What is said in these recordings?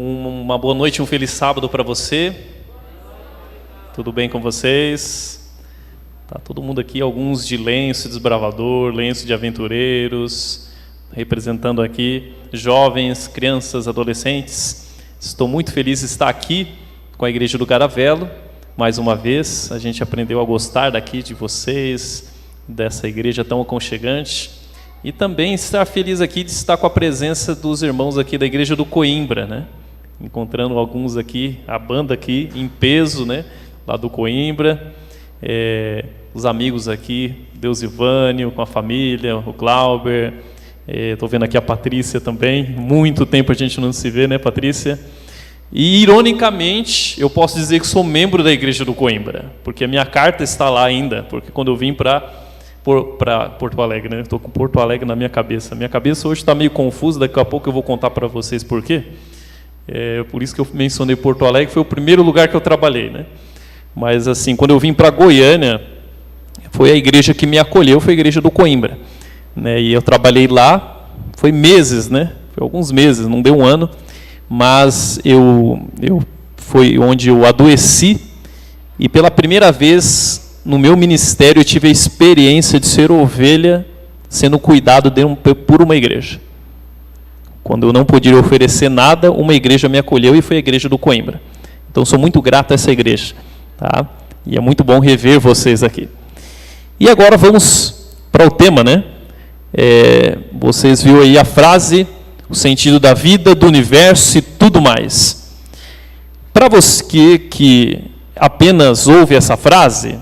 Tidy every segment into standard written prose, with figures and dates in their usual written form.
Uma boa noite, um feliz sábado para você. Tudo bem com vocês? Tá todo mundo aqui, alguns de lenço desbravador, lenço de aventureiros, representando aqui jovens, crianças, adolescentes. Estou muito feliz de estar aqui com a Igreja do Caravelo. Mais uma vez, a gente aprendeu a gostar daqui de vocês, dessa igreja tão aconchegante. E também estar feliz aqui de estar com a presença dos irmãos aqui da Igreja do Coimbra, né? Encontrando alguns aqui, a banda aqui em peso, né? Lá do Coimbra. Os amigos aqui, Deus Ivânio, com a família, o Glauber. Estou vendo aqui a Patrícia também. Muito tempo a gente não se vê, né, Patrícia? E, ironicamente, eu posso dizer que sou membro da Igreja do Coimbra, porque a minha carta está lá ainda, porque quando eu vim para Porto Alegre, né? Estou com Porto Alegre na minha cabeça. Minha cabeça hoje está meio confusa, daqui a pouco eu vou contar para vocês por quê. Por isso que eu mencionei Porto Alegre, foi o primeiro lugar que eu trabalhei, né? Mas, assim, quando eu vim para Goiânia, foi a igreja que me acolheu, foi a Igreja do Coimbra, né? E eu trabalhei lá, foi meses, né? Foi alguns meses, não deu um ano, mas foi onde eu adoeci, e pela primeira vez no meu ministério eu tive a experiência de ser ovelha sendo cuidado por uma igreja. Quando eu não podia oferecer nada, uma igreja me acolheu e foi a Igreja do Coimbra. Então sou muito grato a essa igreja, tá? E é muito bom rever vocês aqui. E agora vamos para o tema, né? Vocês viram aí a frase, o sentido da vida, do universo e tudo mais. Para você que apenas ouve essa frase,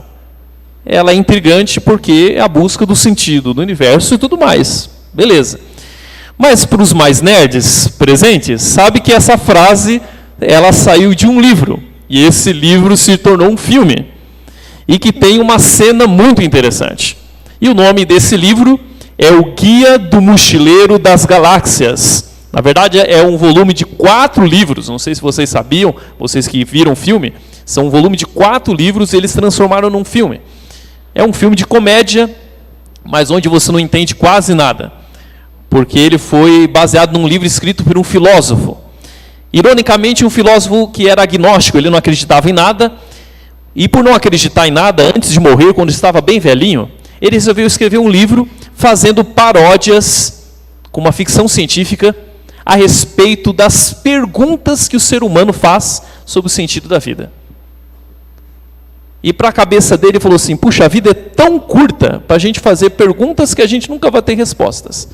ela é intrigante porque é a busca do sentido do universo e tudo mais. Beleza. Mas para os mais nerds presentes, sabe que essa frase ela saiu de um livro. E esse livro se tornou um filme. E que tem uma cena muito interessante. E o nome desse livro é O Guia do Mochileiro das Galáxias. Na verdade, é um volume de 4 livros. Não sei se vocês sabiam, vocês que viram o filme. São um volume de 4 livros e eles transformaram num filme. É um filme de comédia, mas onde você não entende quase nada. Porque ele foi baseado num livro escrito por um filósofo. Ironicamente, um filósofo que era agnóstico, ele não acreditava em nada. E por não acreditar em nada, antes de morrer, quando estava bem velhinho, ele resolveu escrever um livro fazendo paródias com uma ficção científica a respeito das perguntas que o ser humano faz sobre o sentido da vida. E para a cabeça dele, ele falou assim, puxa, a vida é tão curta para a gente fazer perguntas que a gente nunca vai ter respostas.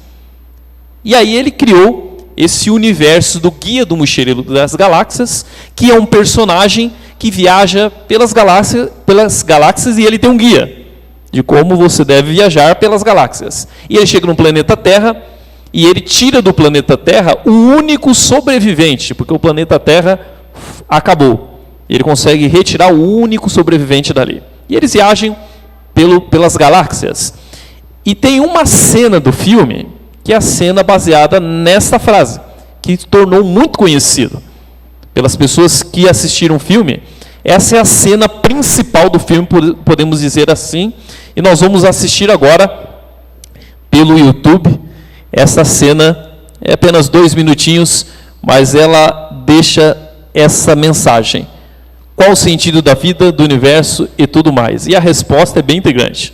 E aí ele criou esse universo do Guia do Mochileiro das Galáxias, que é um personagem que viaja pelas galáxias e ele tem um guia de como você deve viajar pelas galáxias. E ele chega no planeta Terra e ele tira do planeta Terra o único sobrevivente, porque o planeta Terra acabou. Ele consegue retirar o único sobrevivente dali. E eles viajam pelas galáxias. E tem uma cena do filme, que é a cena baseada nessa frase, que tornou muito conhecido pelas pessoas que assistiram o filme. Essa é a cena principal do filme, podemos dizer assim. E nós vamos assistir agora, pelo YouTube, essa cena. É apenas 2 minutinhos, mas ela deixa essa mensagem. Qual o sentido da vida, do universo e tudo mais? E a resposta é bem intrigante.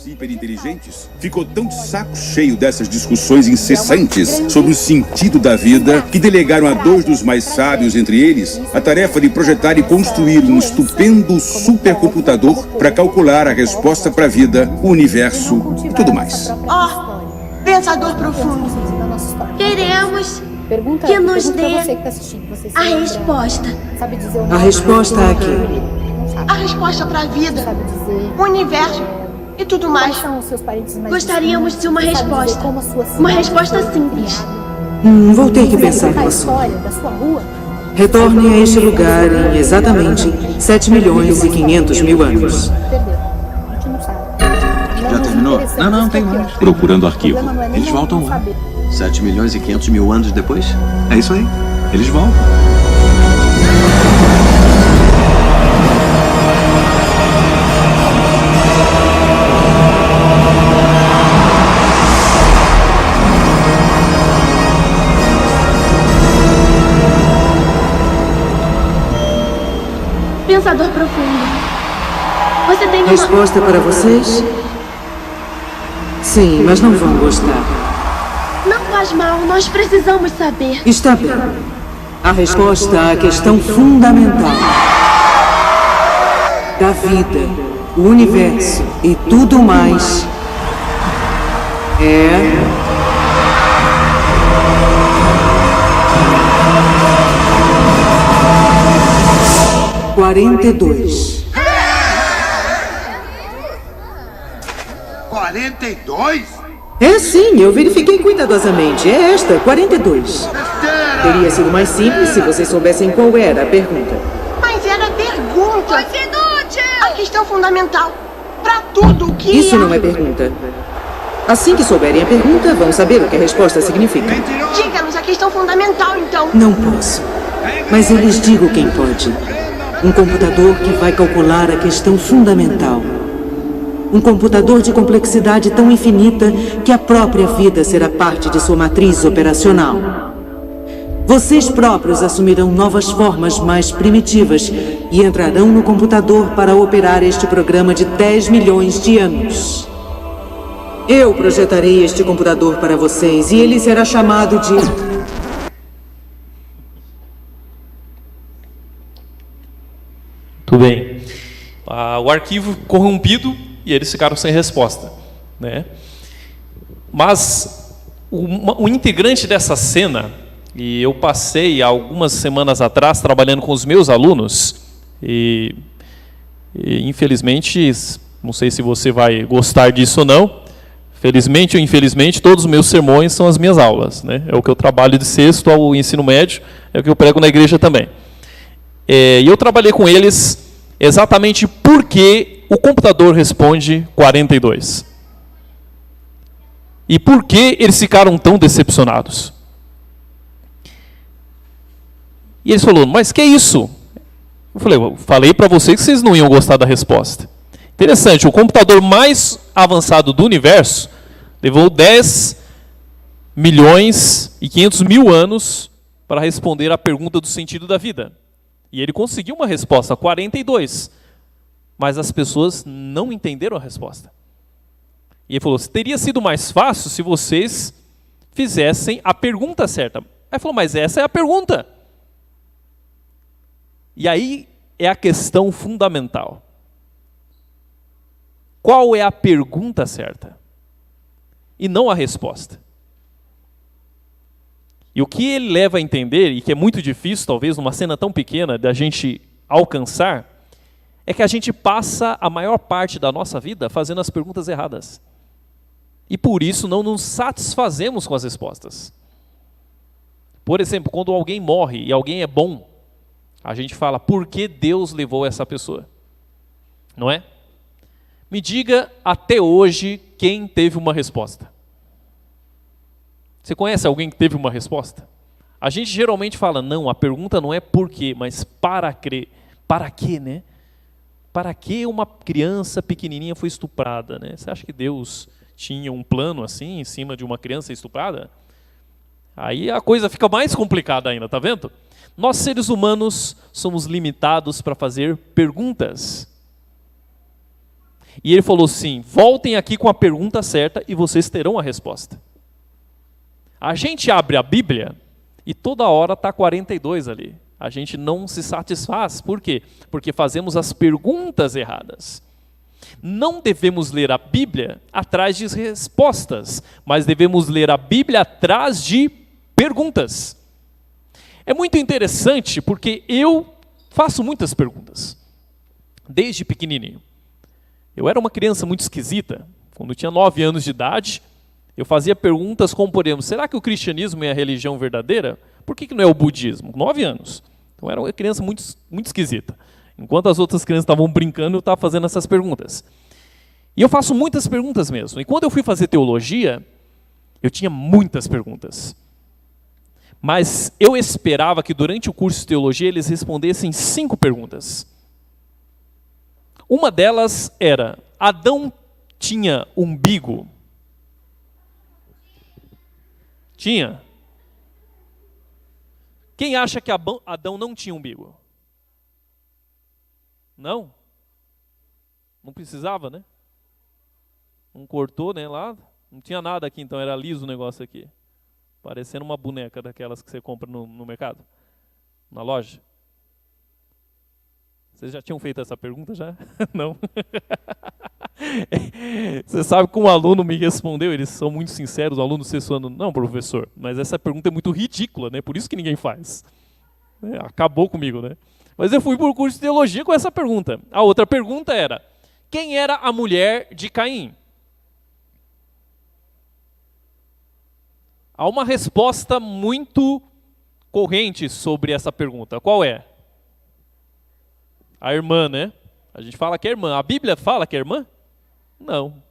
Hiperinteligentes, ficou tão de saco cheio dessas discussões incessantes sobre o sentido da vida que delegaram a 2 dos mais sábios entre eles a tarefa de projetar e construir um estupendo supercomputador para calcular a resposta para a vida, o universo e tudo mais. Pensador profundo, queremos que nos dê a resposta. A resposta é aqui. A resposta para a vida, o universo e tudo mais. Gostaríamos de uma resposta simples. Vou ter que pensar nisso. Retorne a este lugar em exatamente 7.500.000 anos. Já terminou? Não, tem mais. Procurando arquivo. Eles voltam lá. 7.500.000 anos depois? É isso aí. Eles voltam. Pensador profundo. Você tem uma... Resposta para vocês? Sim, mas não vão gostar. Não faz mal, nós precisamos saber. Está bem. A resposta à questão fundamental da vida, o universo e tudo mais é... 42. 42? É sim, eu verifiquei cuidadosamente. É esta, 42. Teria sido mais simples se vocês soubessem qual era a pergunta. Mas era a pergunta. A questão fundamental. Pra tudo o que... Isso não é pergunta. Assim que souberem a pergunta, vão saber o que a resposta significa. Diga-nos a questão fundamental, então. Não posso. Mas eu lhes digo quem pode. Um computador que vai calcular a questão fundamental. Um computador de complexidade tão infinita que a própria vida será parte de sua matriz operacional. Vocês próprios assumirão novas formas mais primitivas e entrarão no computador para operar este programa de 10 milhões de anos. Eu projetarei este computador para vocês e ele será chamado de... Tudo bem. O arquivo corrompido e eles ficaram sem resposta, né? Mas o integrante dessa cena, e eu passei algumas semanas atrás trabalhando com os meus alunos, e infelizmente, não sei se você vai gostar disso ou não, felizmente ou infelizmente, todos os meus sermões são as minhas aulas, né? É o que eu trabalho de sexto ao ensino médio, é o que eu prego na igreja também. E eu trabalhei com eles exatamente porque o computador responde 42. E por que eles ficaram tão decepcionados? E eles falaram, mas que é isso? Eu falei para vocês que vocês não iam gostar da resposta. Interessante, o computador mais avançado do universo levou 10.500.000 anos para responder à pergunta do sentido da vida. E ele conseguiu uma resposta, 42. Mas as pessoas não entenderam a resposta. E ele falou, teria sido mais fácil se vocês fizessem a pergunta certa. Aí ele falou, mas essa é a pergunta. E aí é a questão fundamental. Qual é a pergunta certa? E não a resposta. E o que ele leva a entender, e que é muito difícil, talvez, numa cena tão pequena, da gente alcançar, é que a gente passa a maior parte da nossa vida fazendo as perguntas erradas. E por isso não nos satisfazemos com as respostas. Por exemplo, quando alguém morre e alguém é bom, a gente fala, por que Deus levou essa pessoa? Não é? Me diga até hoje quem teve uma resposta. Você conhece alguém que teve uma resposta? A gente geralmente fala, não, a pergunta não é por quê, mas para quê. Para quê, né? Para que uma criança pequenininha foi estuprada, né? Você acha que Deus tinha um plano assim, em cima de uma criança estuprada? Aí a coisa fica mais complicada ainda, tá vendo? Nós, seres humanos, somos limitados para fazer perguntas. E ele falou assim, voltem aqui com a pergunta certa e vocês terão a resposta. A gente abre a Bíblia e toda hora está 42 ali. A gente não se satisfaz. Por quê? Porque fazemos as perguntas erradas. Não devemos ler a Bíblia atrás de respostas, mas devemos ler a Bíblia atrás de perguntas. É muito interessante porque eu faço muitas perguntas, desde pequenininho. Eu era uma criança muito esquisita. Quando eu tinha 9 anos de idade, eu fazia perguntas como, por exemplo, será que o cristianismo é a religião verdadeira? Por que não é o budismo? 9 anos. Então era uma criança muito, muito esquisita. Enquanto as outras crianças estavam brincando, eu estava fazendo essas perguntas. E eu faço muitas perguntas mesmo. E quando eu fui fazer teologia, eu tinha muitas perguntas. Mas eu esperava que durante o curso de teologia eles respondessem 5 perguntas. Uma delas era: Adão tinha umbigo? Tinha. Quem acha que Adão não tinha umbigo? Não? Não precisava, né? Não cortou, né, lá. Não tinha nada aqui, então era liso o negócio aqui. Parecendo uma boneca daquelas que você compra no mercado, na loja. Vocês já tinham feito essa pergunta já? Não? Você sabe que um aluno me respondeu, eles são muito sinceros, o aluno do sexto ano, não, professor, mas essa pergunta é muito ridícula, né? Por isso que ninguém faz. Acabou comigo, né? Mas eu fui para o curso de teologia com essa pergunta. A outra pergunta era: quem era a mulher de Caim? Há uma resposta muito corrente sobre essa pergunta. Qual é? A irmã, né? A gente fala que é irmã. A Bíblia fala que é irmã? Não.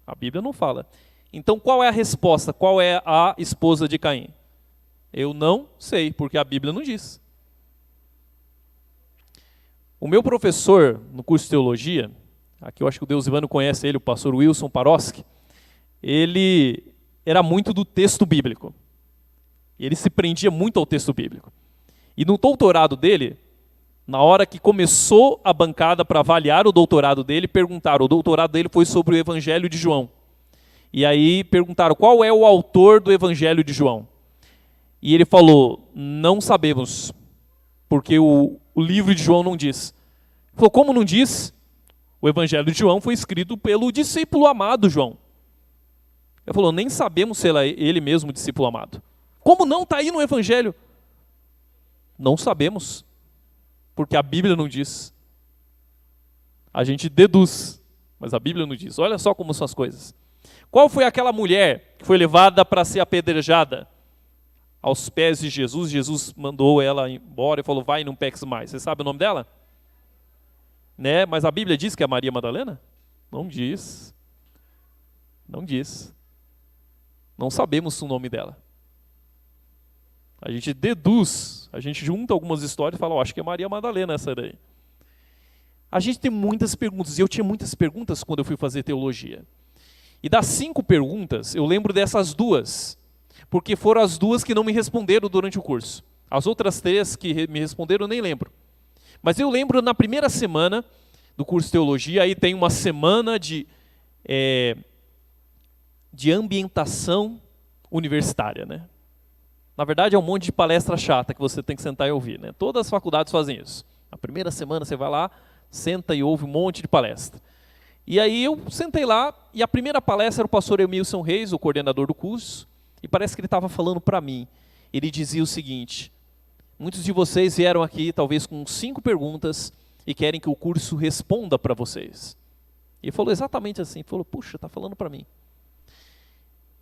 A Bíblia não fala. Então qual é a resposta? Qual é a esposa de Caim? Eu não sei, porque a Bíblia não diz. O meu professor no curso de teologia, aqui eu acho que o Deus Ivano conhece ele, o pastor Wilson Paroski, ele era muito do texto bíblico. Ele se prendia muito ao texto bíblico. E no doutorado dele, na hora que começou a bancada para avaliar o doutorado dele, perguntaram, o doutorado dele foi sobre o Evangelho de João. E aí perguntaram, qual é o autor do Evangelho de João? E ele falou, não sabemos, porque o livro de João não diz. Ele falou, como não diz? O Evangelho de João foi escrito pelo discípulo amado João. Ele falou, nem sabemos se ele mesmo discípulo amado. Como não está aí no Evangelho? Não sabemos, porque a Bíblia não diz. A gente deduz, mas a Bíblia não diz. Olha só como são as coisas. Qual foi aquela mulher que foi levada para ser apedrejada aos pés de Jesus? Jesus mandou ela embora e falou, vai e não peques mais. Você sabe o nome dela? Né? Mas a Bíblia diz que é Maria Madalena? Não diz. Não diz. Não sabemos o nome dela. A gente deduz, a gente junta algumas histórias e fala, acho que é Maria Madalena essa daí. A gente tem muitas perguntas, e eu tinha muitas perguntas quando eu fui fazer teologia. E das 5 perguntas, eu lembro dessas 2, porque foram as 2 que não me responderam durante o curso. As outras 3 que me responderam eu nem lembro. Mas eu lembro na primeira semana do curso de teologia, aí tem uma semana de ambientação universitária, né? Na verdade é um monte de palestra chata que você tem que sentar e ouvir, né? Todas as faculdades fazem isso. Na primeira semana você vai lá, senta e ouve um monte de palestra. E aí eu sentei lá, e a primeira palestra era o pastor Emilson Reis, o coordenador do curso, e parece que ele estava falando para mim. Ele dizia o seguinte, muitos de vocês vieram aqui talvez com 5 perguntas e querem que o curso responda para vocês. E ele falou exatamente assim, ele falou, puxa, está falando para mim.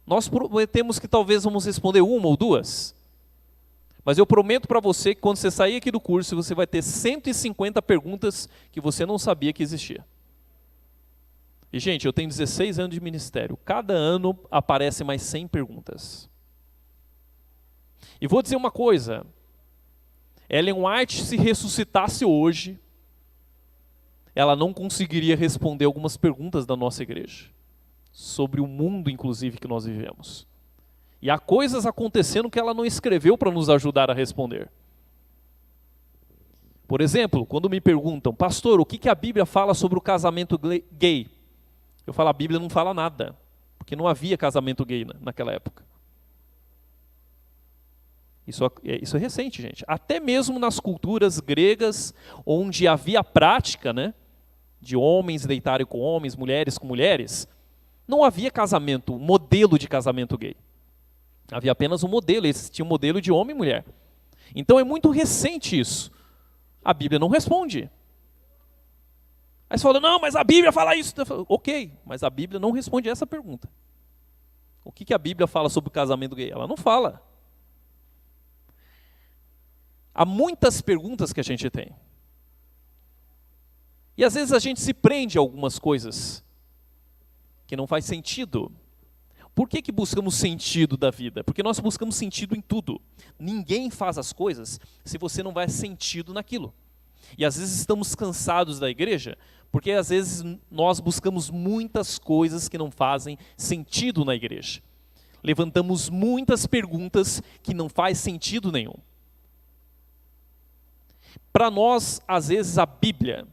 Nós prometemos que talvez vamos responder 1 ou 2, mas eu prometo para você que quando você sair aqui do curso, você vai ter 150 perguntas que você não sabia que existia. E, gente, eu tenho 16 anos de ministério. Cada ano aparecem mais 100 perguntas. E vou dizer uma coisa. Ellen White, se ressuscitasse hoje, ela não conseguiria responder algumas perguntas da nossa igreja. Sobre o mundo, inclusive, que nós vivemos. E há coisas acontecendo que ela não escreveu para nos ajudar a responder. Por exemplo, quando me perguntam, pastor, o que a Bíblia fala sobre o casamento gay? Eu falo, a Bíblia não fala nada, porque não havia casamento gay naquela época. Isso é recente, gente. Até mesmo nas culturas gregas, onde havia prática, né, de homens deitarem com homens, mulheres com mulheres, não havia casamento, modelo de casamento gay. Havia apenas um modelo, existia um modelo de homem e mulher. Então é muito recente isso. A Bíblia não responde. Aí você fala, não, mas a Bíblia fala isso. Eu falo, ok, mas a Bíblia não responde essa pergunta. O que a Bíblia fala sobre o casamento gay? Ela não fala. Há muitas perguntas que a gente tem. E às vezes a gente se prende a algumas coisas que não faz sentido. Por que buscamos sentido da vida? Porque nós buscamos sentido em tudo. Ninguém faz as coisas se você não vai sentido naquilo. E às vezes estamos cansados da igreja, porque às vezes nós buscamos muitas coisas que não fazem sentido na igreja. Levantamos muitas perguntas que não faz sentido nenhum. Para nós, às vezes, a Bíblia,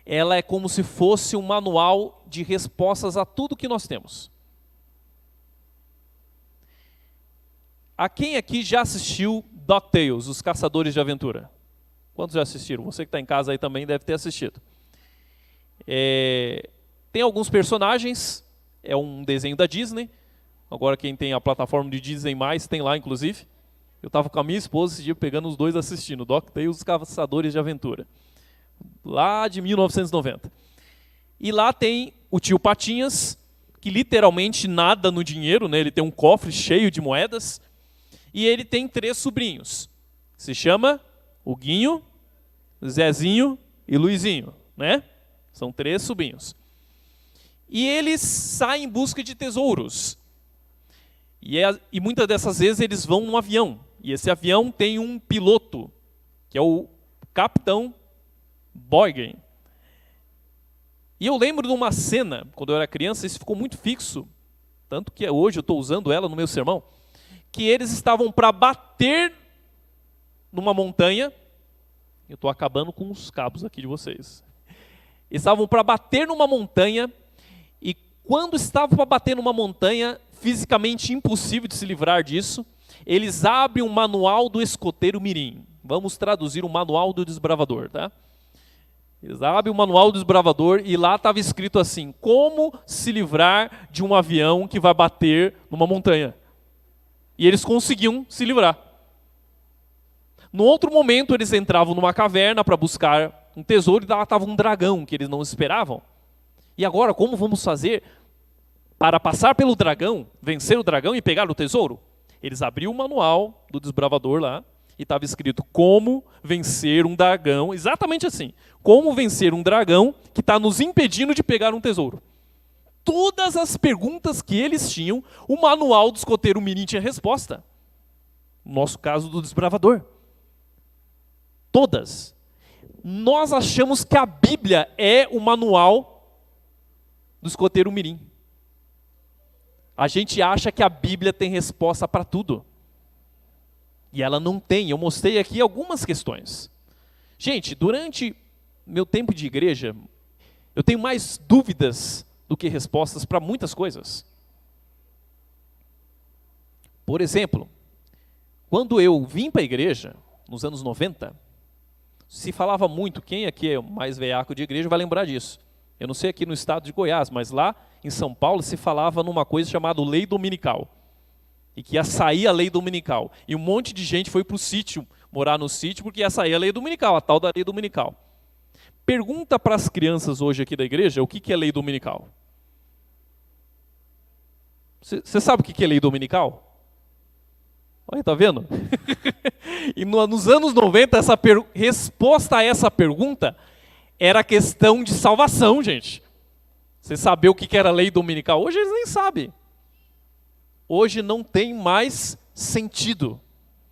ela é como se fosse um manual de respostas a tudo que nós temos. A quem aqui já assistiu DuckTales, Os Caçadores de Aventura? Quantos já assistiram? Você que está em casa aí também deve ter assistido. Tem alguns personagens, é um desenho da Disney. Agora quem tem a plataforma de Disney+, tem lá inclusive. Eu estava com a minha esposa esse dia pegando os dois assistindo, DuckTales, Os Caçadores de Aventura. Lá de 1990. E lá tem o tio Patinhas, que literalmente nada no dinheiro, né? Ele tem um cofre cheio de moedas. E ele tem 3 sobrinhos. Se chama Huguinho, Zezinho e Luizinho, né? São 3 sobrinhos. E eles saem em busca de tesouros. E muitas dessas vezes eles vão num avião. E esse avião tem um piloto, que é o Capitão Boygen. E eu lembro de uma cena, quando eu era criança, isso ficou muito fixo, tanto que hoje eu estou usando ela no meu sermão, que eles estavam para bater numa montanha. Eu estou acabando com os cabos aqui de vocês. Eles estavam para bater numa montanha, e quando estavam para bater numa montanha, fisicamente impossível de se livrar disso, eles abrem um manual do escoteiro mirim. Vamos traduzir o manual do desbravador, tá? Eles abrem o manual do desbravador e lá estava escrito assim: como se livrar de um avião que vai bater numa montanha. E eles conseguiam se livrar. No outro momento, eles entravam numa caverna para buscar um tesouro e lá estava um dragão que eles não esperavam. E agora, como vamos fazer para passar pelo dragão, vencer o dragão e pegar o tesouro? Eles abriam o manual do desbravador lá e estava escrito como vencer um dragão, exatamente assim. Como vencer um dragão que está nos impedindo de pegar um tesouro. Todas as perguntas que eles tinham, o manual do escoteiro mirim tinha resposta. No nosso caso do desbravador. Todas. Nós achamos que a Bíblia é o manual do escoteiro mirim. A gente acha que a Bíblia tem resposta para tudo. E ela não tem. Eu mostrei aqui algumas questões. Gente, durante meu tempo de igreja, eu tenho mais dúvidas do que respostas para muitas coisas. Por exemplo, quando eu vim para a igreja, nos anos 90, se falava muito, quem aqui é mais velhaco de igreja vai lembrar disso. Eu não sei aqui no estado de Goiás, mas lá em São Paulo se falava numa coisa chamada lei dominical. E que ia sair a lei dominical. E um monte de gente foi para o sítio, morar no sítio, porque ia sair a lei dominical, a tal da lei dominical. Pergunta para as crianças hoje aqui da igreja o que é lei dominical. Você sabe o que é lei dominical? Olha, tá vendo? E nos anos 90, resposta a essa pergunta era questão de salvação, gente. Você saber o que era lei dominical? Hoje eles nem sabem. Hoje não tem mais sentido.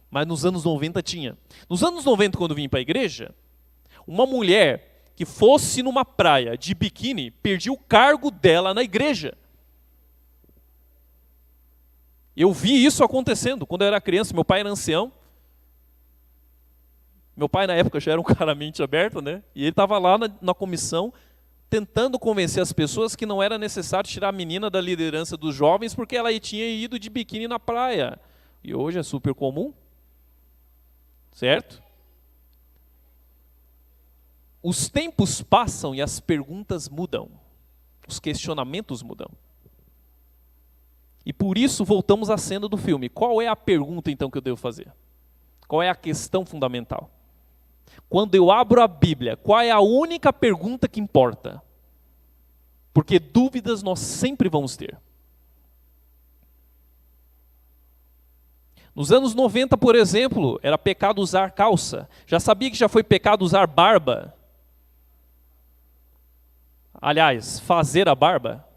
Mas nos anos 90 tinha. Nos anos 90, quando eu vim para a igreja, uma mulher que fosse numa praia de biquíni perdia o cargo dela na igreja. Eu vi isso acontecendo quando eu era criança. Meu pai era ancião. Meu pai, na época, já era um cara mente aberta, né? E ele estava lá na comissão, tentando convencer as pessoas que não era necessário tirar a menina da liderança dos jovens, porque ela tinha ido de biquíni na praia. E hoje é super comum. Certo? Os tempos passam e as perguntas mudam. Os questionamentos mudam. E por isso voltamos à cena do filme. Qual é a pergunta, então, que eu devo fazer? Qual é a questão fundamental? Quando eu abro a Bíblia, qual é a única pergunta que importa? Porque dúvidas nós sempre vamos ter. Nos anos 90, por exemplo, era pecado usar calça. Já sabia que já foi pecado usar barba? Aliás, fazer a barba.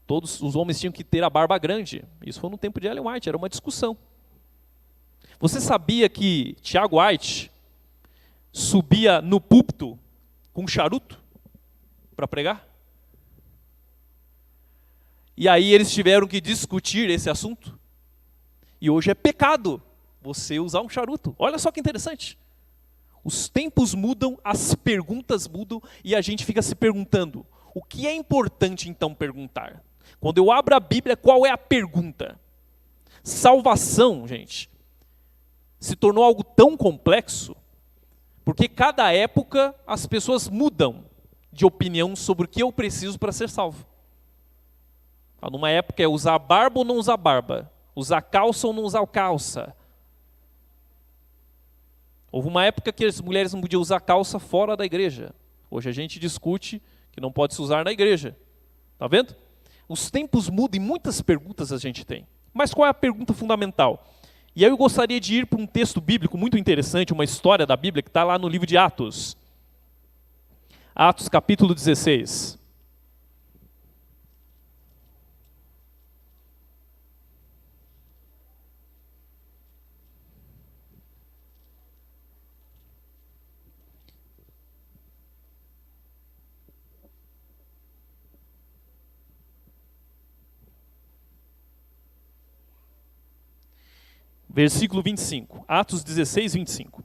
Todos os homens tinham que ter a barba grande. Isso foi no tempo de Ellen White, era uma discussão. Você sabia que Tiago White subia no púlpito com um charuto para pregar? E aí eles tiveram que discutir esse assunto. E hoje é pecado você usar um charuto. Olha só que interessante. Os tempos mudam, as perguntas mudam, e a gente fica se perguntando, o que é importante então perguntar? Quando eu abro a Bíblia, qual é a pergunta? Salvação, gente, se tornou algo tão complexo, porque cada época as pessoas mudam de opinião sobre o que eu preciso para ser salvo. Numa época é usar barba ou não usar barba, usar calça ou não usar calça. Houve uma época que as mulheres não podiam usar calça fora da igreja. Hoje a gente discute que não pode se usar na igreja. Está vendo? Os tempos mudam e muitas perguntas a gente tem. Mas qual é a pergunta fundamental? E aí eu gostaria de ir para um texto bíblico muito interessante, uma história da Bíblia que está lá no livro de Atos. Atos capítulo 16. Versículo 25, Atos 16, 25.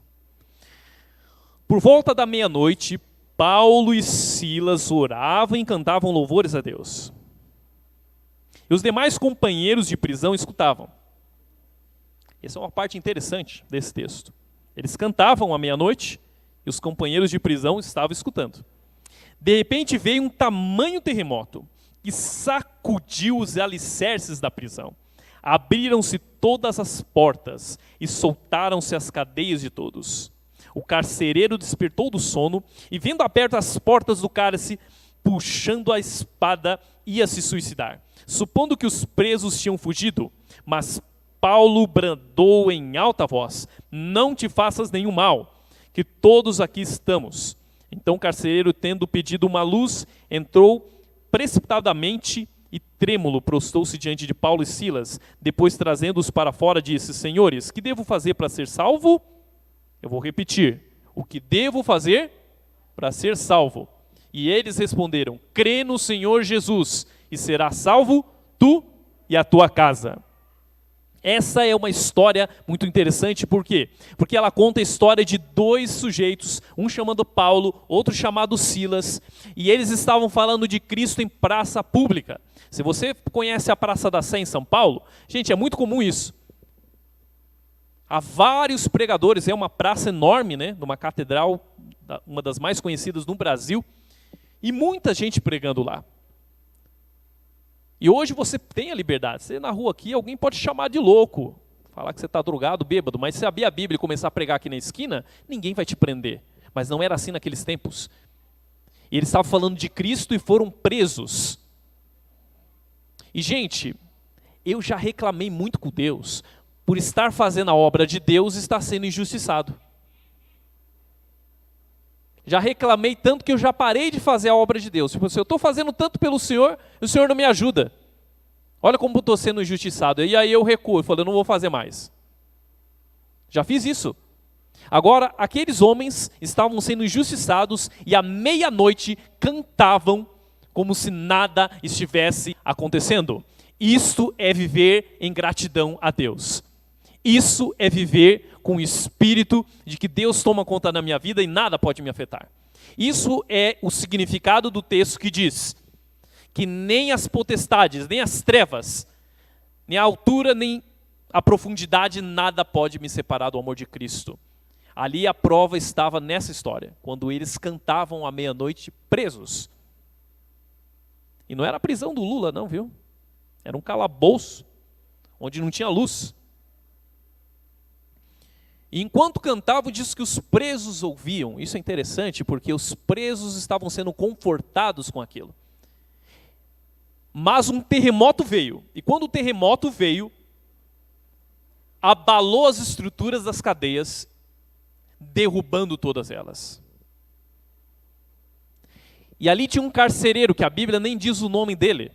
Por volta da meia-noite, Paulo e Silas oravam e cantavam louvores a Deus. E os demais companheiros de prisão escutavam. Essa é uma parte interessante desse texto. Eles cantavam à meia-noite e os companheiros de prisão estavam escutando. De repente veio um tamanho terremoto que sacudiu os alicerces da prisão. Abriram-se todas as portas e soltaram-se as cadeias de todos. O carcereiro despertou do sono e, vendo abertas as portas do cárcere, puxando a espada, ia se suicidar, supondo que os presos tinham fugido. Mas Paulo bradou em alta voz: não te faças nenhum mal, que todos aqui estamos. Então o carcereiro, tendo pedido uma luz, entrou precipitadamente e trêmulo prostou-se diante de Paulo e Silas. Depois, trazendo-os para fora, disse: senhores, que devo fazer para ser salvo? Eu vou repetir: o que devo fazer para ser salvo? E eles responderam: crê no Senhor Jesus e será salvo tu e a tua casa. Essa é uma história muito interessante, por quê? Porque ela conta a história de dois sujeitos, um chamado Paulo, outro chamado Silas, e eles estavam falando de Cristo em praça pública. Se você conhece a Praça da Sé em São Paulo, gente, é muito comum isso. Há vários pregadores, é uma praça enorme, né, numa catedral, uma das mais conhecidas no Brasil, e muita gente pregando lá. E hoje você tem a liberdade. Você na rua aqui, alguém pode te chamar de louco, falar que você está drogado, bêbado, mas se abrir a Bíblia e começar a pregar aqui na esquina, ninguém vai te prender. Mas não era assim naqueles tempos. E eles estavam falando de Cristo e foram presos. E, gente, eu já reclamei muito com Deus por estar fazendo a obra de Deus e estar sendo injustiçado. Já reclamei tanto que eu já parei de fazer a obra de Deus. Tipo assim, eu estou fazendo tanto pelo Senhor e o Senhor não me ajuda. Olha como eu estou sendo injustiçado. E aí eu recuo, eu falo, eu não vou fazer mais. Já fiz isso. Agora, aqueles homens estavam sendo injustiçados e à meia-noite cantavam como se nada estivesse acontecendo. Isto é viver em gratidão a Deus. Isso é viver com o espírito de que Deus toma conta da minha vida e nada pode me afetar. Isso é o significado do texto que diz que nem as potestades, nem as trevas, nem a altura, nem a profundidade, nada pode me separar do amor de Cristo. Ali a prova estava nessa história, quando eles cantavam à meia-noite presos. E não era a prisão do Lula, não, viu? Era um calabouço, onde não tinha luz. E enquanto cantavam, diz que os presos ouviam. Isso é interessante, porque os presos estavam sendo confortados com aquilo. Mas um terremoto veio. E quando o terremoto veio, abalou as estruturas das cadeias, derrubando todas elas. E ali tinha um carcereiro, que a Bíblia nem diz o nome dele.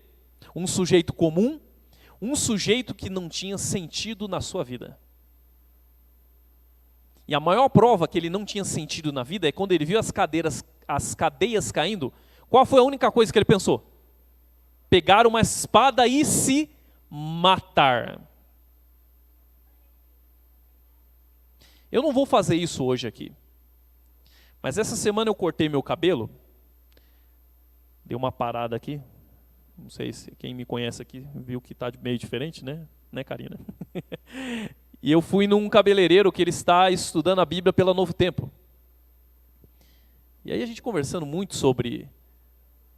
Um sujeito comum, um sujeito que não tinha sentido na sua vida. E a maior prova que ele não tinha sentido na vida é quando ele viu as cadeias caindo. Qual foi a única coisa que ele pensou? Pegar uma espada e se matar. Eu não vou fazer isso hoje aqui. Mas essa semana eu cortei meu cabelo. Dei uma parada aqui. Não sei se quem me conhece aqui viu que está meio diferente, né? Né, Karina? E eu fui num cabeleireiro que ele está estudando a Bíblia pela Novo Tempo. E aí a gente conversando muito sobre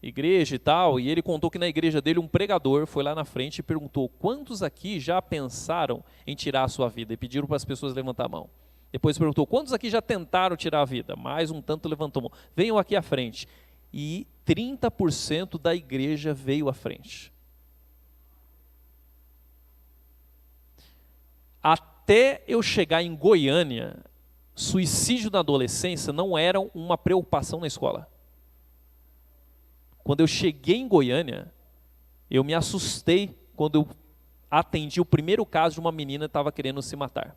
igreja e tal, e ele contou que na igreja dele um pregador foi lá na frente e perguntou: quantos aqui já pensaram em tirar a sua vida? E pediram para as pessoas levantar a mão. Depois perguntou: quantos aqui já tentaram tirar a vida? Mais um tanto levantou a mão. Venham aqui à frente. E 30% da igreja veio à frente. Até eu chegar em Goiânia, suicídio na adolescência não era uma preocupação na escola. Quando eu cheguei em Goiânia, eu me assustei quando eu atendi o primeiro caso de uma menina que estava querendo se matar.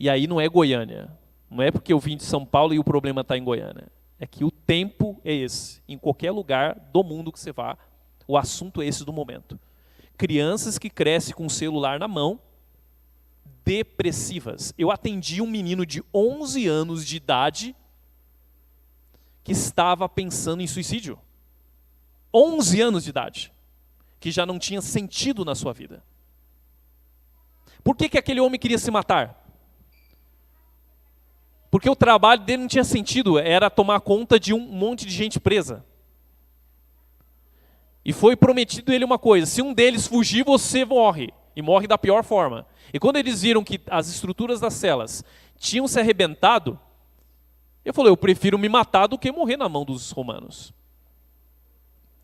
E aí não é Goiânia. Não é porque eu vim de São Paulo e o problema está em Goiânia. É que o tempo é esse. Em qualquer lugar do mundo que você vá, o assunto é esse do momento. Crianças que crescem com o celular na mão, depressivas. Eu atendi um menino de 11 anos de idade que estava pensando em suicídio. 11 anos de idade. Que já não tinha sentido na sua vida. Por que aquele homem queria se matar? Porque o trabalho dele não tinha sentido, era tomar conta de um monte de gente presa. E foi prometido ele uma coisa: se um deles fugir, você morre. E morre da pior forma. E quando eles viram que as estruturas das celas tinham se arrebentado, ele falou: eu prefiro me matar do que morrer na mão dos romanos.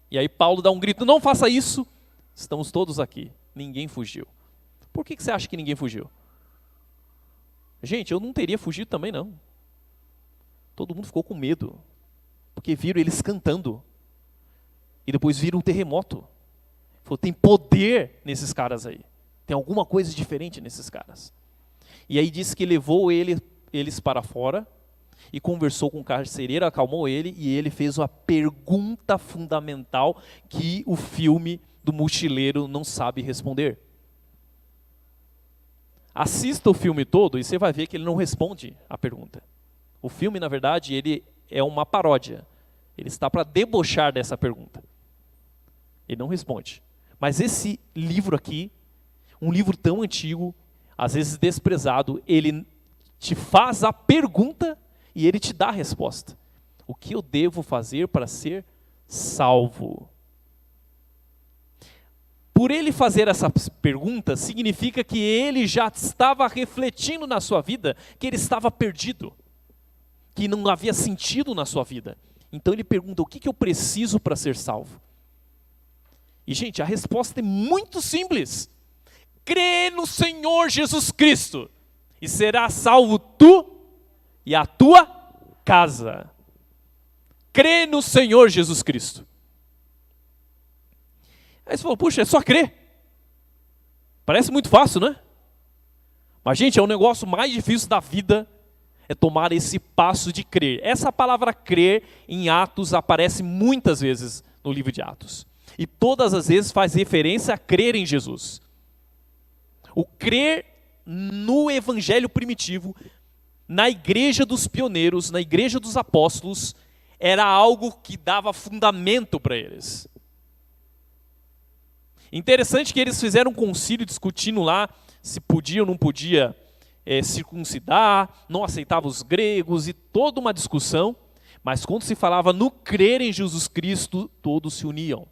E aí Paulo dá um grito: não faça isso, estamos todos aqui. Ninguém fugiu. Por que você acha que ninguém fugiu? Gente, eu não teria fugido também não. Todo mundo ficou com medo, porque viram eles cantando. E depois viram um terremoto. Falou: tem poder nesses caras aí. Tem alguma coisa diferente nesses caras. E aí disse que levou eles para fora e conversou com o carcereiro, acalmou ele, e ele fez uma pergunta fundamental que o filme do mochileiro não sabe responder. Assista o filme todo e você vai ver que ele não responde a pergunta. O filme, na verdade, ele é uma paródia. Ele está para debochar dessa pergunta. Ele não responde. Mas esse livro aqui, um livro tão antigo, às vezes desprezado, ele te faz a pergunta e ele te dá a resposta. O que eu devo fazer para ser salvo? Por ele fazer essa pergunta, significa que ele já estava refletindo na sua vida que ele estava perdido, que não havia sentido na sua vida. Então ele pergunta: o que eu preciso para ser salvo? E gente, a resposta é muito simples. Crê no Senhor Jesus Cristo e será salvo tu e a tua casa. Crê no Senhor Jesus Cristo. Aí você falou: puxa, é só crer. Parece muito fácil, né? Mas gente, é o negócio mais difícil da vida, é tomar esse passo de crer. Essa palavra crer em Atos aparece muitas vezes no livro de Atos. E todas as vezes faz referência a crer em Jesus. O crer no evangelho primitivo, na igreja dos pioneiros, na igreja dos apóstolos, era algo que dava fundamento para eles. Interessante que eles fizeram um concílio discutindo lá se podia ou não podia circuncidar, não aceitava os gregos e toda uma discussão, mas quando se falava no crer em Jesus Cristo, todos se uniam.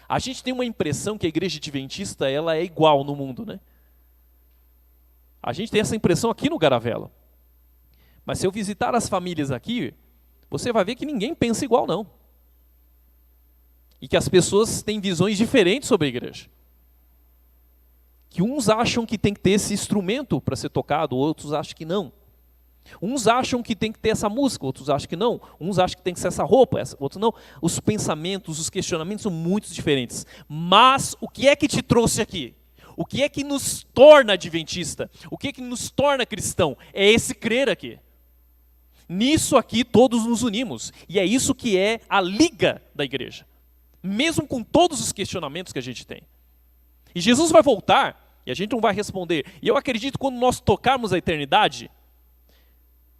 A gente tem uma impressão que a igreja adventista ela é igual no mundo, né? A gente tem essa impressão aqui no Garavela. Mas se eu visitar as famílias aqui, você vai ver que ninguém pensa igual não. E que as pessoas têm visões diferentes sobre a igreja. que uns acham que tem que ter esse instrumento para ser tocado, outros acham que não. Uns acham que tem que ter essa música, outros acham que não. Uns acham que tem que ser essa roupa, outros não. Os pensamentos, os questionamentos são muito diferentes. Mas o que é que te trouxe aqui? O que é que nos torna adventista? O que é que nos torna cristão? É esse crer aqui. Nisso aqui todos nos unimos. E é isso que é a liga da igreja. Mesmo com todos os questionamentos que a gente tem. E Jesus vai voltar, e a gente não vai responder. E eu acredito que quando nós tocarmos a eternidade,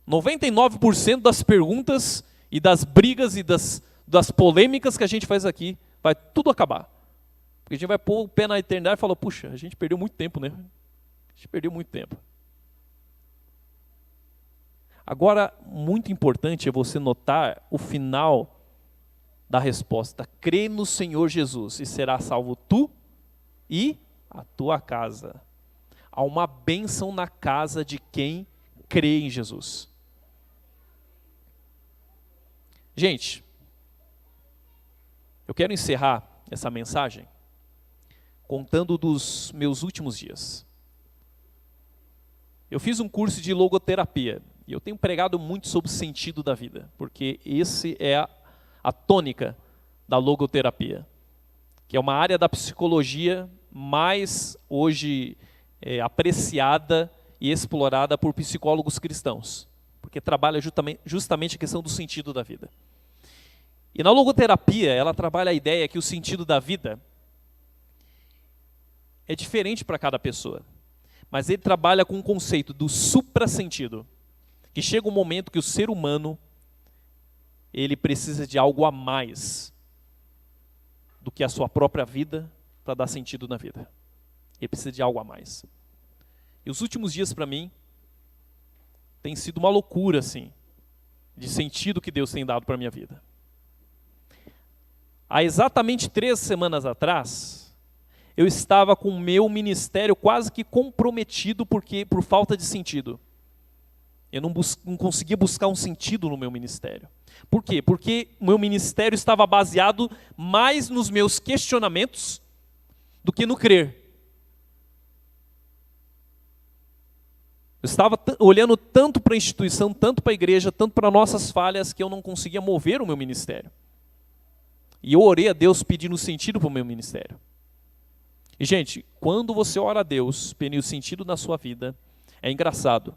99% das perguntas e das brigas e das polêmicas que a gente faz aqui, vai tudo acabar. Porque a gente vai pôr o pé na eternidade e falar, puxa, a gente perdeu muito tempo, né? A gente perdeu muito tempo. Agora, muito importante é você notar o final da resposta. Crê no Senhor Jesus e será salvo tu e a tua casa. Há uma bênção na casa de quem crê em Jesus. Gente, eu quero encerrar essa mensagem contando dos meus últimos dias. Eu fiz um curso de logoterapia e eu tenho pregado muito sobre o sentido da vida, porque esse é a tônica da logoterapia, que é uma área da psicologia mais hoje apreciada e explorada por psicólogos cristãos, porque trabalha justamente a questão do sentido da vida. E na logoterapia, ela trabalha a ideia que o sentido da vida é diferente para cada pessoa, mas ele trabalha com o conceito do suprassentido, que chega um momento que o ser humano ele precisa de algo a mais do que a sua própria vida para dar sentido na vida. Ele precisa de algo a mais. E os últimos dias para mim tem sido uma loucura assim, de sentido que Deus tem dado para a minha vida. Há exatamente 3 semanas atrás, eu estava com o meu ministério quase que comprometido por falta de sentido. Eu não conseguia buscar um sentido no meu ministério. Por quê? Porque o meu ministério estava baseado mais nos meus questionamentos do que no crer. Eu estava olhando tanto para a instituição, tanto para a igreja, tanto para nossas falhas, que eu não conseguia mover o meu ministério. E eu orei a Deus pedindo sentido para o meu ministério. E, gente, quando você ora a Deus pedindo sentido na sua vida, é engraçado.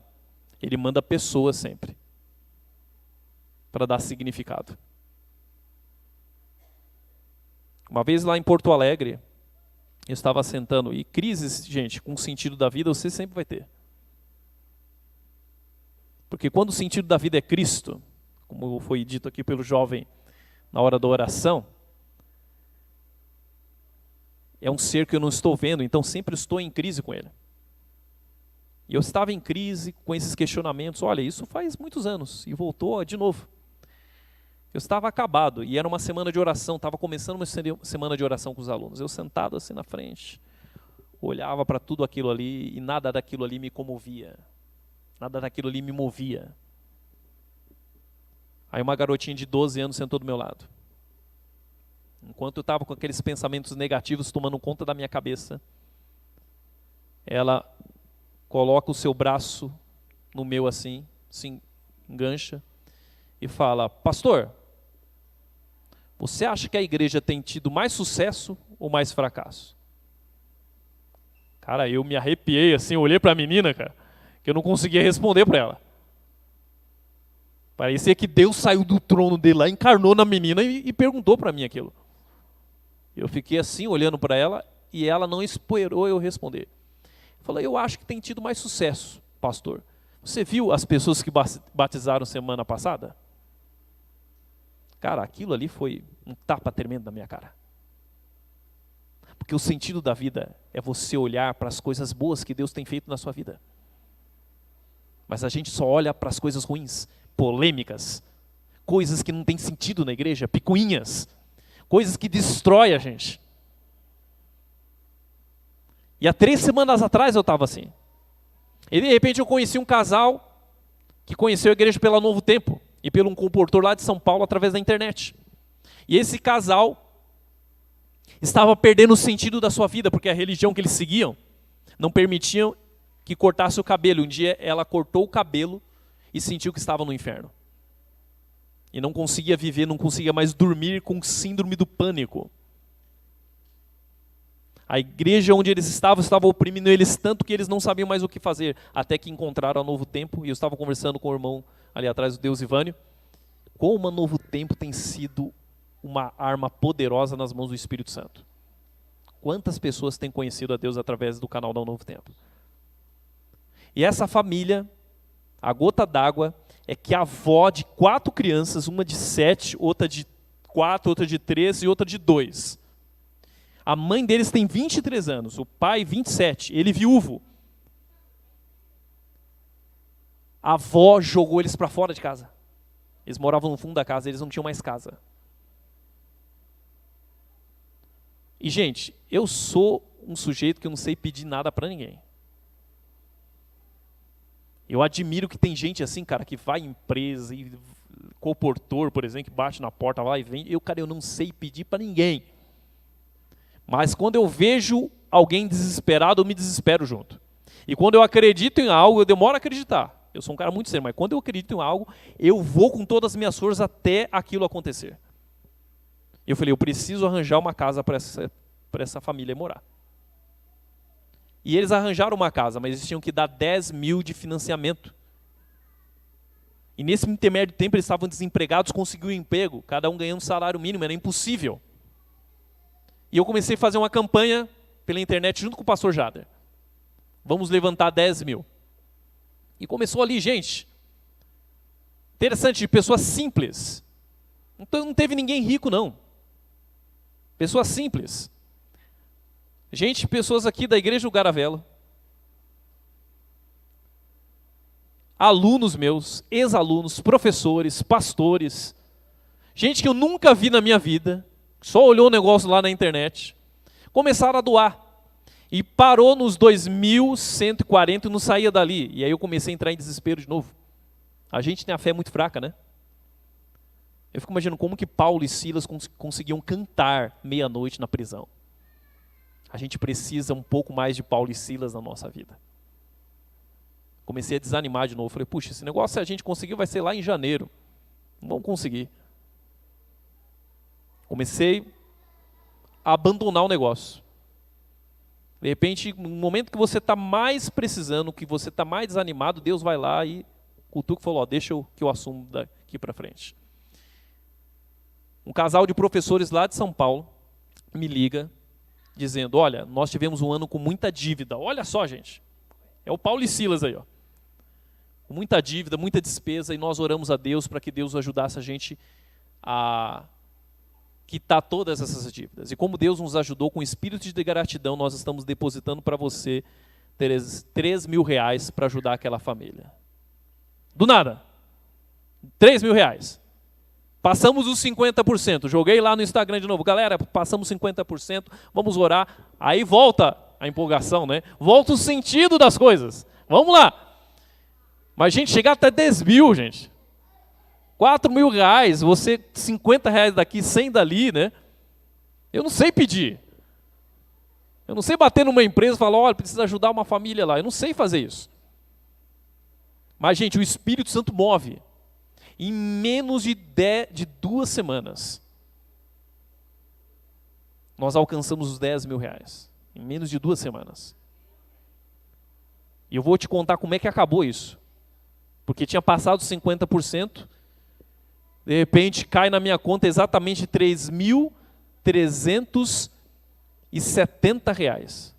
Ele manda pessoas sempre para dar significado. Uma vez lá em Porto Alegre, eu estava sentando, e crises, gente, com o sentido da vida você sempre vai ter. Porque quando o sentido da vida é Cristo, como foi dito aqui pelo jovem na hora da oração, é um ser que eu não estou vendo, então sempre estou em crise com ele. E eu estava em crise com esses questionamentos, olha, isso faz muitos anos, e voltou de novo. Eu estava acabado, e era uma semana de oração, estava começando uma semana de oração com os alunos. Eu sentado assim na frente, olhava para tudo aquilo ali, e nada daquilo ali me comovia. Nada daquilo ali me movia. Aí uma garotinha de 12 anos sentou do meu lado. Enquanto eu estava com aqueles pensamentos negativos tomando conta da minha cabeça, ela coloca o seu braço no meu assim, se engancha e fala, pastor, você acha que a igreja tem tido mais sucesso ou mais fracasso? Cara, eu me arrepiei assim, olhei para a menina, cara, que eu não conseguia responder para ela. Parecia que Deus saiu do trono dele lá, encarnou na menina e perguntou para mim aquilo. Eu fiquei assim, olhando para ela, e ela não esperou eu responder. Falei, eu acho que tem tido mais sucesso, pastor. Você viu as pessoas que batizaram semana passada? Cara, aquilo ali foi um tapa tremendo na minha cara. Porque o sentido da vida é você olhar para as coisas boas que Deus tem feito na sua vida. Mas a gente só olha para as coisas ruins, polêmicas, coisas que não têm sentido na igreja, picuinhas, coisas que destroem a gente. E há 3 semanas atrás eu estava assim. E de repente eu conheci um casal que conheceu a igreja pela Novo Tempo e pelo um comportor lá de São Paulo através da internet. E esse casal estava perdendo o sentido da sua vida, porque a religião que eles seguiam não permitiam que cortasse o cabelo. Um dia ela cortou o cabelo e sentiu que estava no inferno. E não conseguia viver, não conseguia mais dormir, com síndrome do pânico. A igreja onde eles estavam estava oprimindo eles tanto que eles não sabiam mais o que fazer, até que encontraram a Novo Tempo. E eu estava conversando com o irmão ali atrás, o Deus Ivânio, como a Novo Tempo tem sido uma arma poderosa nas mãos do Espírito Santo. Quantas pessoas têm conhecido a Deus através do canal da Novo Tempo? E essa família, a gota d'água, é que a avó de 4 crianças, uma de 7, outra de 4, outra de 3 e outra de 2. A mãe deles tem 23 anos, o pai 27, ele viúvo. A avó jogou eles para fora de casa. Eles moravam no fundo da casa, eles não tinham mais casa. E, gente, eu sou um sujeito que eu não sei pedir nada para ninguém. Eu admiro que tem gente assim, cara, que vai em empresa, e comportor, por exemplo, que bate na porta, vai e vem. Eu não sei pedir para ninguém. Mas quando eu vejo alguém desesperado, eu me desespero junto. E quando eu acredito em algo, eu demoro a acreditar. Eu sou um cara muito sério, mas quando eu acredito em algo, eu vou com todas as minhas forças até aquilo acontecer. Eu falei, eu preciso arranjar uma casa para essa família morar. E eles arranjaram uma casa, mas eles tinham que dar 10 mil de financiamento. E nesse intermédio de tempo eles estavam desempregados, conseguiram um emprego, cada um ganhando um salário mínimo, era impossível. E eu comecei a fazer uma campanha pela internet junto com o pastor Jader. Vamos levantar 10 mil. E começou ali, gente. Interessante, de pessoas simples. Não teve ninguém rico, não. Pessoas simples. Gente, pessoas aqui da igreja do Garavelo. Alunos meus, ex-alunos, professores, pastores. Gente que eu nunca vi na minha vida. Só olhou o negócio lá na internet. Começaram a doar. E parou nos 2.140 e não saía dali. E aí eu comecei a entrar em desespero de novo. A gente tem a fé muito fraca, né? Eu fico imaginando como que Paulo e Silas conseguiam cantar meia-noite na prisão. A gente precisa um pouco mais de Paulo e Silas na nossa vida. Comecei a desanimar de novo. Falei, puxa, esse negócio se a gente conseguir vai ser lá em janeiro. Não vamos conseguir. Comecei a abandonar o negócio. De repente, no momento que você está mais precisando, que você está mais desanimado, Deus vai lá e cutuca e falou, ó, deixa que eu assumo daqui para frente. Um casal de professores lá de São Paulo me liga, dizendo, olha, nós tivemos um ano com muita dívida. Olha só, gente. É o Paulo e Silas aí, ó. Com muita dívida, muita despesa, e nós oramos a Deus para que Deus ajudasse a gente a quitar todas essas dívidas. E como Deus nos ajudou com espírito de gratidão, nós estamos depositando para você 3 mil reais para ajudar aquela família. Do nada. 3 mil reais. Passamos os 50%. Joguei lá no Instagram de novo. Galera, passamos 50%. Vamos orar. Aí volta a empolgação, né? Volta o sentido das coisas. Vamos lá. Mas, gente, chegar até 10 mil, gente. 4 mil reais, você 50 reais daqui, 100 dali, né? Eu não sei pedir. Eu não sei bater numa empresa e falar, olha, precisa ajudar uma família lá. Eu não sei fazer isso. Mas, gente, o Espírito Santo move. Em menos de 2 semanas, nós alcançamos os 10 mil reais. Em menos de 2 semanas. E eu vou te contar como é que acabou isso. Porque tinha passado 50%, de repente cai na minha conta exatamente R$ 3.370.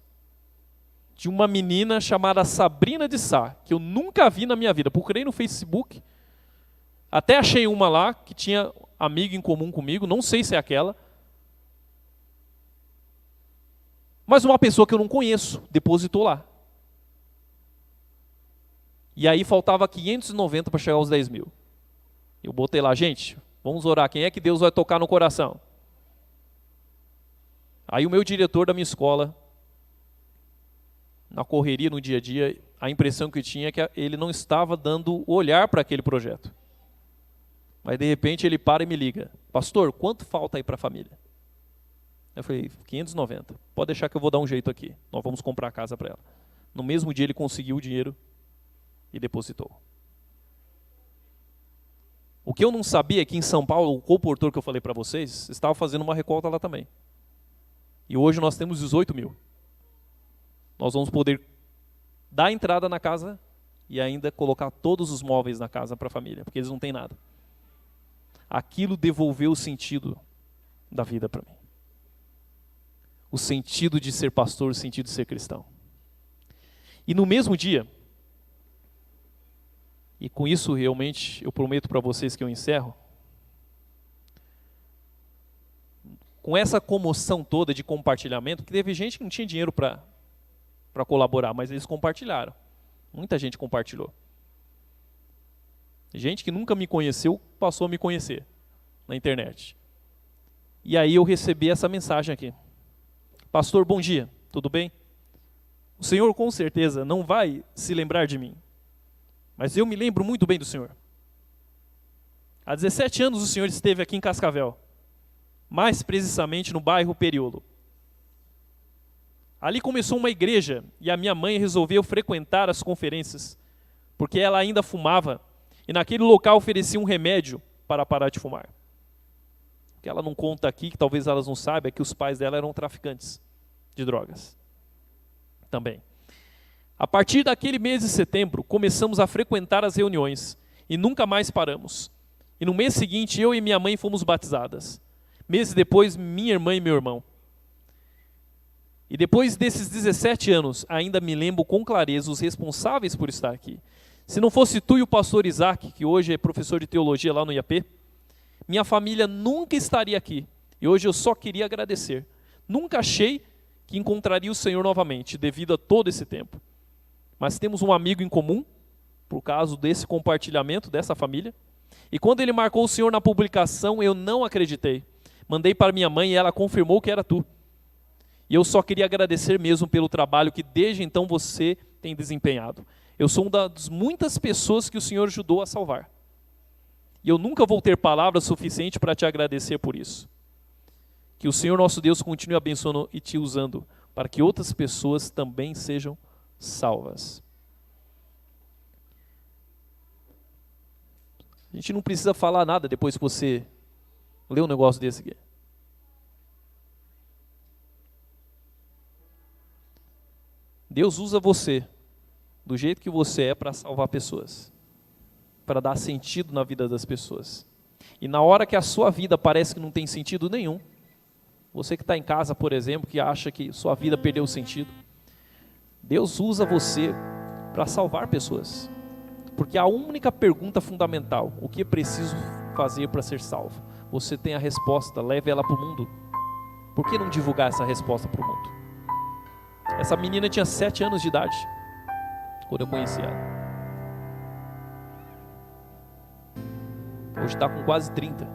De uma menina chamada Sabrina de Sá, que eu nunca vi na minha vida. Procurei no Facebook, até achei uma lá, que tinha amigo em comum comigo, não sei se é aquela. Mas uma pessoa que eu não conheço, depositou lá. E aí faltava 590 para chegar aos 10 mil. Eu botei lá, gente, vamos orar, quem é que Deus vai tocar no coração? Aí o meu diretor da minha escola, na correria, no dia a dia, a impressão que eu tinha é que ele não estava dando olhar para aquele projeto. Mas de repente ele para e me liga, pastor, quanto falta aí para a família? Eu falei, 590, pode deixar que eu vou dar um jeito aqui, nós vamos comprar a casa para ela. No mesmo dia ele conseguiu o dinheiro e depositou. O que eu não sabia é que em São Paulo, o comportor que eu falei para vocês, estava fazendo uma recolta lá também. E hoje nós temos 18 mil. Nós vamos poder dar entrada na casa e ainda colocar todos os móveis na casa para a família, porque eles não têm nada. Aquilo devolveu o sentido da vida para mim. O sentido de ser pastor, o sentido de ser cristão. E no mesmo dia, e com isso realmente eu prometo para vocês que eu encerro, com essa comoção toda de compartilhamento, que teve gente que não tinha dinheiro para colaborar, mas eles compartilharam. Muita gente compartilhou. Gente que nunca me conheceu passou a me conhecer na internet. E aí eu recebi essa mensagem aqui. Pastor, bom dia, tudo bem? O senhor com certeza não vai se lembrar de mim, mas eu me lembro muito bem do senhor. Há 17 anos o senhor esteve aqui em Cascavel, mais precisamente no bairro Periolo. Ali começou uma igreja e a minha mãe resolveu frequentar as conferências, porque ela ainda fumava e naquele local oferecia um remédio para parar de fumar. O que ela não conta aqui, que talvez elas não saibam, é que os pais dela eram traficantes de drogas também. A partir daquele mês de setembro, começamos a frequentar as reuniões e nunca mais paramos. E no mês seguinte, eu e minha mãe fomos batizadas. Meses depois, minha irmã e meu irmão. E depois desses 17 anos, ainda me lembro com clareza os responsáveis por estar aqui. Se não fosse tu e o pastor Isaac, que hoje é professor de teologia lá no IAP, minha família nunca estaria aqui. E hoje eu só queria agradecer. Nunca achei que encontraria o Senhor novamente, devido a todo esse tempo. Mas temos um amigo em comum, por causa desse compartilhamento dessa família. E quando ele marcou o Senhor na publicação, eu não acreditei. Mandei para minha mãe e ela confirmou que era tu. E eu só queria agradecer mesmo pelo trabalho que desde então você tem desempenhado. Eu sou uma das muitas pessoas que o Senhor ajudou a salvar. E eu nunca vou ter palavras suficientes para te agradecer por isso. Que o Senhor nosso Deus continue abençoando e te usando para que outras pessoas também sejam salvas. A gente não precisa falar nada depois que você lê um negócio desse aqui. Deus usa você do jeito que você é para salvar pessoas, para dar sentido na vida das pessoas. E na hora que a sua vida parece que não tem sentido nenhum, você que está em casa, por exemplo, que acha que sua vida perdeu sentido, Deus usa você para salvar pessoas. Porque a única pergunta fundamental, o que é preciso fazer para ser salvo? Você tem a resposta, leve ela para o mundo. Por que não divulgar essa resposta para o mundo? Essa menina tinha 7 anos de idade quando eu conheci ela. Hoje está com quase 30.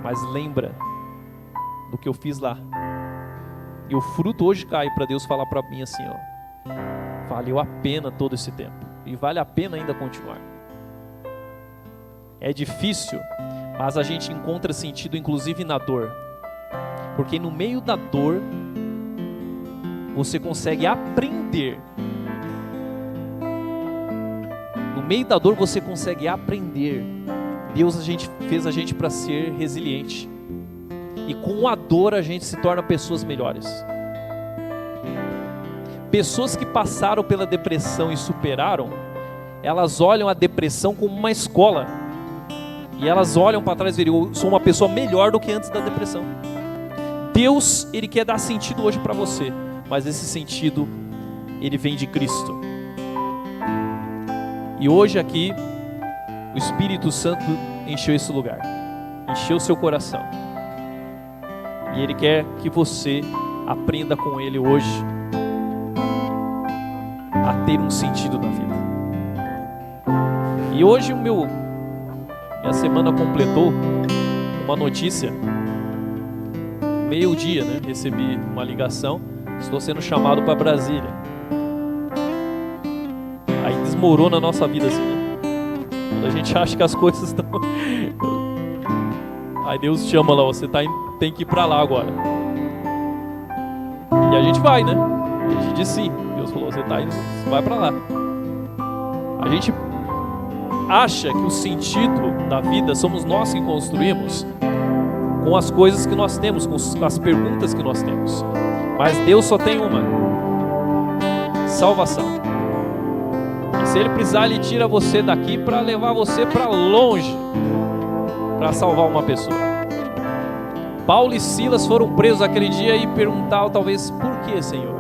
Mas lembra do que eu fiz lá. E o fruto hoje cai para Deus falar para mim assim, ó, valeu a pena todo esse tempo. E vale a pena ainda continuar. É difícil, mas a gente encontra sentido inclusive na dor. Porque no meio da dor, você consegue aprender. No meio da dor você consegue aprender. Deus fez a gente para ser resiliente. E com a dor a gente se torna pessoas melhores. Pessoas que passaram pela depressão e superaram, elas olham a depressão como uma escola. E elas olham para trás e dizem, eu sou uma pessoa melhor do que antes da depressão. Deus, Ele quer dar sentido hoje para você. Mas esse sentido, ele vem de Cristo. E hoje aqui, o Espírito Santo encheu esse lugar. Encheu seu coração. E Ele quer que você aprenda com Ele hoje a ter um sentido na vida. E hoje minha semana completou uma notícia. Meio-dia, né? Recebi uma ligação. Estou sendo chamado para Brasília. Aí desmorona a nossa vida assim, né? Quando a gente acha que as coisas estão... Aí Deus chama lá, você tem que ir para lá agora. E a a gente vai, né? A gente diz sim. Deus falou, você tá indo, você vai para lá. A gente acha que o sentido da vida somos nós que construímos com as coisas que nós temos, com as perguntas que nós temos. Mas Deus só tem uma: salvação. E se Ele precisar, Ele tira você daqui para levar você para longe, para salvar uma pessoa. Paulo e Silas foram presos aquele dia e perguntaram talvez: por que, Senhor?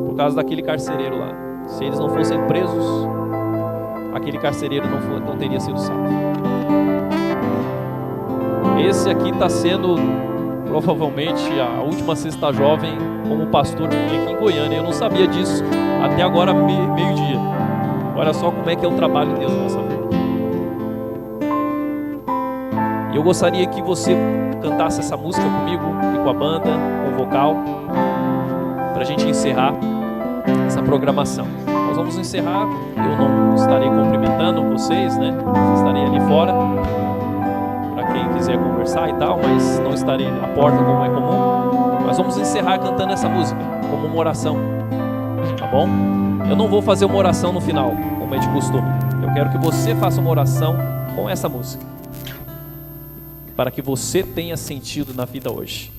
Por causa daquele carcereiro lá. Se eles não fossem presos, aquele carcereiro não teria sido salvo. Esse aqui está sendo provavelmente a última Sexta Jovem como pastor aqui em Goiânia. Eu não sabia disso até agora, meio-dia. Olha só como é que é o trabalho de Deus na nossa vida. E eu gostaria que você cantasse essa música comigo e com a banda, com o vocal, para a gente encerrar essa programação. Nós vamos encerrar. Eu não estarei cumprimentando vocês, né? Estarei ali fora para quem quiser conversar e tal, mas não estarei à porta como é comum. Nós vamos encerrar cantando essa música como uma oração, tá bom? Eu não vou fazer uma oração no final, como é de costume. Eu quero que você faça uma oração com essa música, para que você tenha sentido na vida hoje.